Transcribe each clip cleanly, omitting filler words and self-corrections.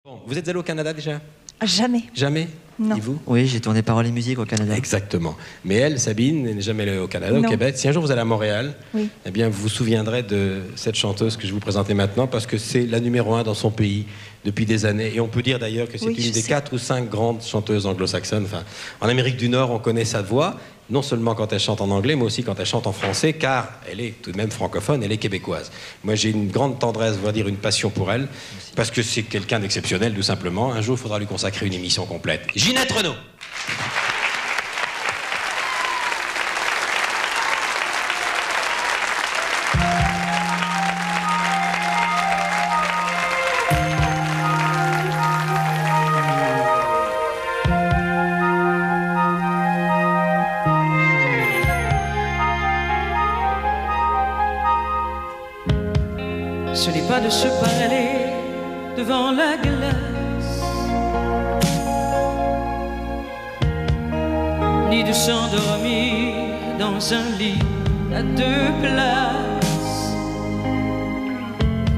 Bon, vous êtes allé au Canada déjà? Jamais. Jamais? Non. Et vous? Oui, j'ai tourné Paroles et musique au Canada. Exactement. Mais elle, Sabine, n'est jamais allée au Canada, Non. au Québec. Si un jour vous allez à Montréal, Oui. eh bien, vous vous souviendrez de cette chanteuse que je vais vous présenter maintenant, parce que c'est la numéro 1 dans son pays depuis des années. Et on peut dire d'ailleurs que c'est Oui, une je des sais. 4 ou 5 grandes chanteuses anglo-saxonnes. Enfin, en Amérique du Nord, on connaît sa voix, non seulement quand elle chante en anglais, mais aussi quand elle chante en français, car elle est tout de même francophone, elle est québécoise. Moi, j'ai une grande tendresse, on va dire une passion pour elle, parce que c'est quelqu'un d'exceptionnel, tout simplement. Un jour, il faudra lui consacrer une émission complète. Ginette Renaud. Ce n'est pas de se parler devant la glace, ni de s'endormir dans un lit à 2 places,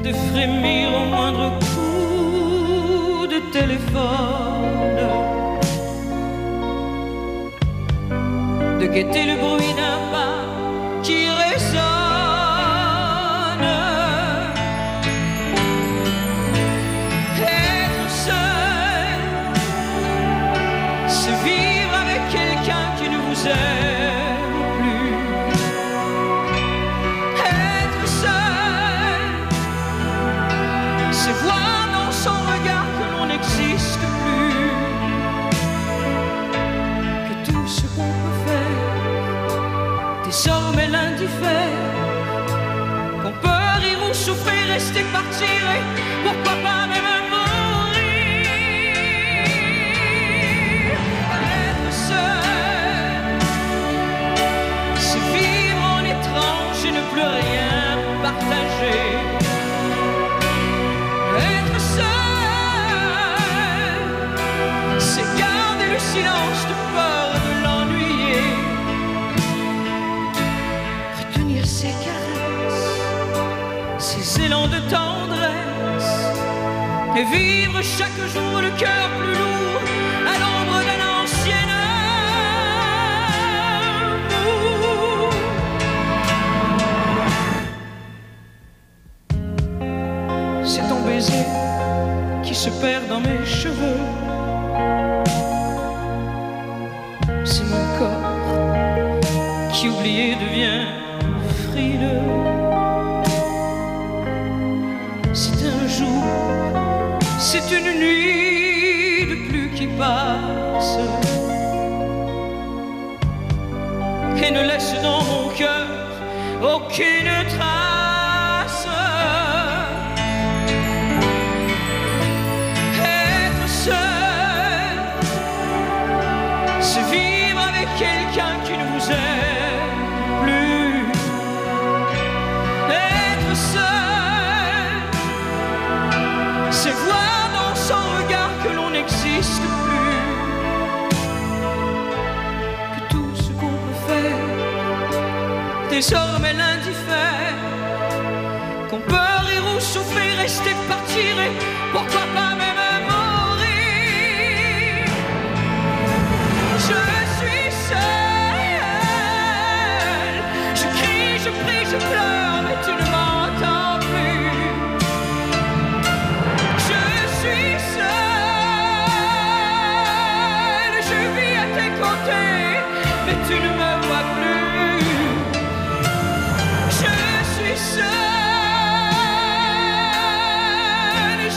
de frémir au moindre coup de téléphone, de guetter le bruit d'un pas qui résonne. Vivre avec quelqu'un qui ne vous aime plus, être seul, c'est voir dans son regard que l'on n'existe plus, que tout ce qu'on peut faire, désormais l'indiffère, qu'on peut rire ou souffrir, rester, partir et pourquoi pas même rien partager, être seul, c'est garder le silence de peur de l'ennuyer, retenir ses caresses, ses élans de tendresse, et vivre chaque jour le cœur plus lourd à l'ombre d'un ancien c'est ton baiser qui se perd dans mes cheveux. C'est mon corps qui oublié devient frileux. C'est un jour, c'est une nuit de pluie qui passe et ne laisse dans mon cœur aucune trace. Quelqu'un qui ne vous aime plus, être seul, c'est voir dans son regard que l'on n'existe plus, que tout ce qu'on peut faire, désormais l'indiffère, qu'on peut rire ou souffrir, rester, partir et pourquoi pas même mourir. Je suis seul, je crie, je prie, je pleure, mais tu ne m'entends plus. Je suis seul, je vis à tes côtés, mais tu ne me vois plus. Je suis seul,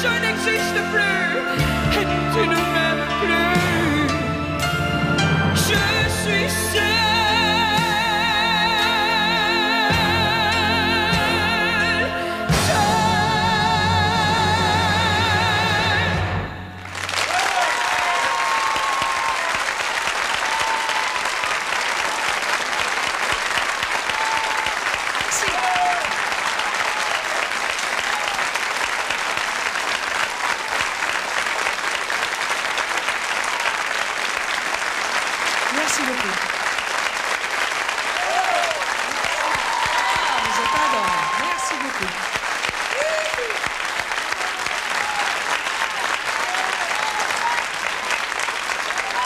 je n'existe plus, et tu ne m'aimes plus. Je suis seul. Merci beaucoup. Merci beaucoup.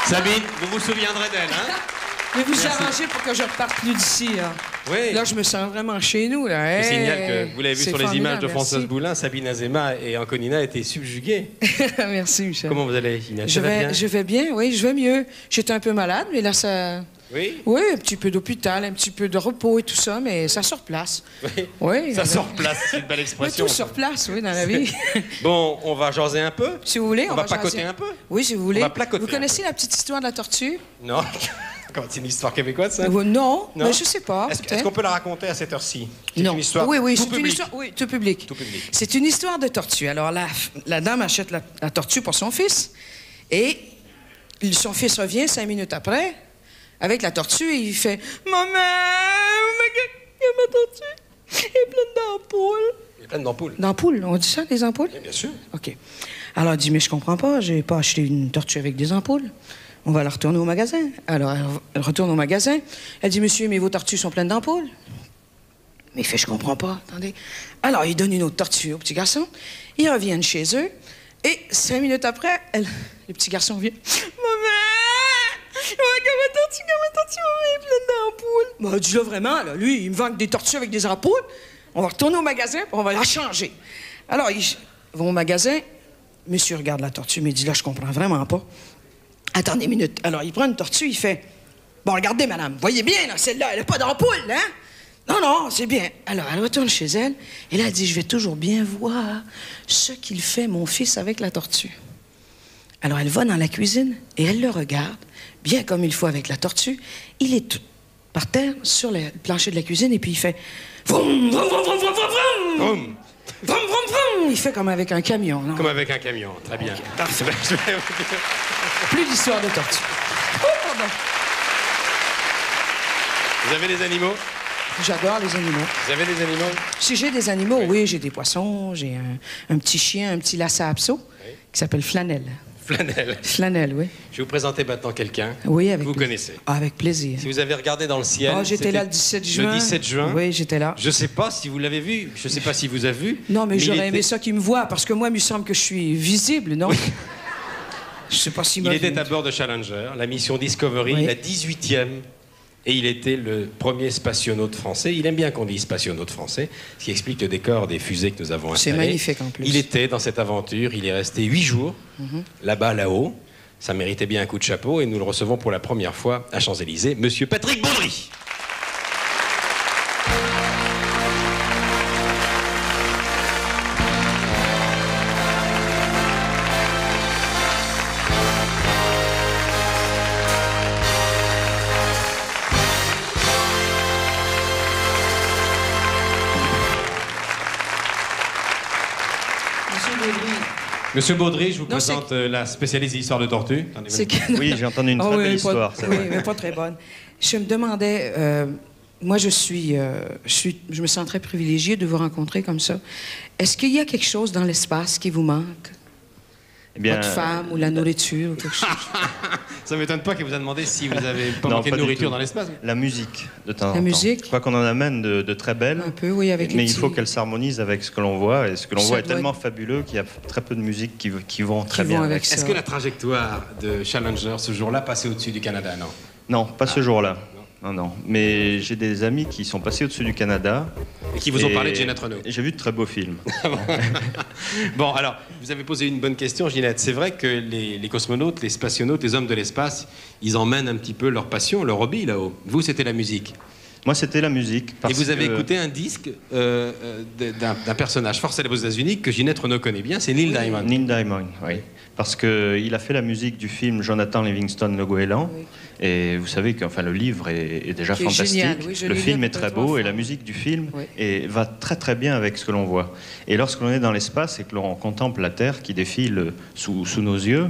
Sabine, vous vous souviendrez d'elle, hein? Mais vous arrangez pour que je reparte plus d'ici, là. Oui. Là, je me sens vraiment chez nous, là. Je signale que vous l'avez vu C'est sur les images de formidable, Françoise merci. Boulin, Sabine Azema et Anconina étaient subjugués. Merci, Michel. Comment vous allez, Inès? Ça va bien? Je vais bien, oui, je vais mieux. J'étais un peu malade, mais là, ça... Oui? Oui, un petit peu d'hôpital, un petit peu de repos et tout ça, mais ça se replace. Oui. Oui. Ça sort place, c'est une belle Oui, expression. tout se replace, oui, dans la vie. Bon, on va jaser un peu? Si vous voulez, On va jaser. pacoter un peu? Oui, si vous voulez. On va placoter Vous un connaissez la petite histoire de la tortue? Non. Comment, c'est une histoire québécoise, ça? Non, Non? mais je sais pas. Est-ce qu'on peut la raconter à cette heure-ci? C'est Non. une histoire Oui, tout c'est une public. histoire. Oui, tout public. Tout public. C'est une histoire de tortue. Alors, la dame achète la tortue pour son fils. Et son fils revient 5 minutes après avec la tortue et il fait Maman, ma tortue est pleine d'ampoules. Il y a plein d'ampoules. D'ampoules, on dit ça, des ampoules? Bien sûr. OK. Alors, elle dit Mais je comprends pas, j'ai pas acheté une tortue avec des ampoules. On va la retourner au magasin. Alors, elle retourne au magasin. Elle dit Monsieur, mais vos tortues sont pleines d'ampoules. Mais il fait Je comprends pas, attendez. Alors, il donne une autre tortue au petit garçon. Ils reviennent chez eux. Et 5 minutes après, le petit garçon vient Maman! Ma tortue est pleine d'ampoules. Ben, dis-le vraiment, là. Lui, il me vend des tortues avec des ampoules. On va retourner au magasin, puis on va la changer. Alors, ils vont au magasin. Monsieur regarde la tortue, mais il dit Là, je comprends vraiment pas. Attendez une minute. Alors, il prend une tortue, il fait Bon, regardez, madame, voyez bien, là, celle-là, elle n'a pas d'ampoule, hein? Non, non, c'est bien. Alors, elle retourne chez elle, et là, elle dit Je vais toujours bien voir ce qu'il fait, mon fils, avec la tortue. Alors, elle va dans la cuisine, et elle le regarde, bien comme il faut avec la tortue. Il est tout par terre, sur le plancher de la cuisine, et puis il fait Vroom, vroom, vroom, vroom, vroom, vroom. Vroom. Vroom, vroom, vroom. Il fait comme avec un camion, non? Comme avec un camion. Très bien. Parfait. Plus d'histoire de tortue. Oh, pardon. Vous avez des animaux? J'adore les animaux. Vous avez des animaux? Si j'ai des animaux, oui, j'ai des poissons, j'ai un petit chien, un petit lhasa apso, qui s'appelle Flanelle. Flanelle. Flanelle, oui. Je vais vous présenter maintenant quelqu'un Oui, que avec vous plaisir. connaissez. Ah, avec plaisir. Si vous avez regardé dans le ciel... Oh, j'étais là le c'était 17 juin. Le 17 juin. Oui, j'étais là. Je ne sais pas si vous l'avez vu. Je ne sais pas si vous avez vu. Non, mais il j'aurais était- aimé ça qu'il me voie, parce que moi, il me semble que je suis visible, non? Je sais pas s'il Il m'a était vu. à bord de Challenger, la mission Discovery, Oui. la 18e. Et il était le premier spationaute français. Il aime bien qu'on dise spationaute français, ce qui explique le décor des fusées que nous avons C'est installées. magnifique, en plus. Il était dans cette aventure, il est resté 8 jours, là-bas, là-haut. Ça méritait bien un coup de chapeau et nous le recevons pour la première fois à Champs-Élysées, Monsieur Patrick Baudry. Monsieur Baudry. Monsieur Baudry, je vous Non, présente la spécialiste d'histoire de tortue. Attendez, C'est que- Oui, j'ai entendu une Ah très oui, belle pas- histoire. c'est Oui, vrai. mais pas très bonne. Je me demandais, moi je me sens très privilégiée de vous rencontrer comme ça. Est-ce qu'il y a quelque chose dans l'espace qui vous manque? Eh bien, Votre femme ou la nourriture ou quelque chose? Ça ne m'étonne pas qu'elle vous a demandé si vous avez pas non, manqué de pas du nourriture tout. dans l'espace. La musique, de temps en temps. La musique Je crois qu'on en amène de très belles. Un peu, oui, avec les Mais il petits- faut qu'elle s'harmonise avec ce que l'on voit. Et ce que l'on Ça voit est doit tellement être- fabuleux qu'il y a très peu de musique qui vont très Qui bien vont avec. avec ça. Est-ce que la trajectoire de Challenger ce jour-là passait au-dessus du Canada? Non. Non, pas ce jour-là. Non, non. Mais j'ai des amis qui sont passés au-dessus du Canada. Et qui vous ont Et parlé de Ginette Renault. J'ai vu de très beaux films. Bon, alors, vous avez posé une bonne question, Ginette. C'est vrai que les cosmonautes, les spationautes, les hommes de l'espace, ils emmènent un petit peu leur passion, leur hobby là-haut. Vous, c'était la musique. Moi, c'était la musique. Et vous avez écouté un disque d'un personnage fort célèbre aux États-Unis que Ginette Renault connaît bien, c'est Neil Diamond. Neil Diamond, oui. Parce qu'il a fait la musique du film Jonathan Livingston Le Goéland. Oui. Et vous savez que le livre est déjà Qui est fantastique. génial, oui, je le l'ai film lu est très peut-être trois beau et fois. la musique du film Oui. va très très bien avec ce que l'on voit. Et lorsque l'on est dans l'espace et que l'on contemple la Terre qui défile sous nos yeux,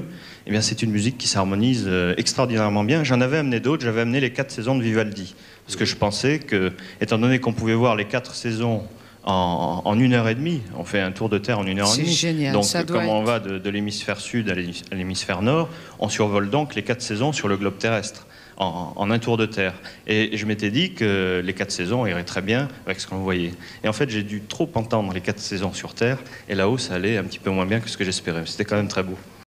eh bien c'est une musique qui s'harmonise extraordinairement bien. J'en avais amené d'autres, j'avais amené les 4 saisons de Vivaldi. Parce que je pensais que, étant donné qu'on pouvait voir les 4 saisons en 1h30, on fait un tour de Terre en 1h30. C'est génial, Donc, ça doit comme on être- va de l'hémisphère sud à l'hémisphère nord, on survole donc les 4 saisons sur le globe terrestre, en un tour de Terre. Et je m'étais dit que les 4 saisons iraient très bien avec ce qu'on voyait. Et en fait, j'ai dû trop entendre les 4 saisons sur Terre, et là-haut, ça allait un petit peu moins bien que ce que j'espérais. C'était quand même très beau.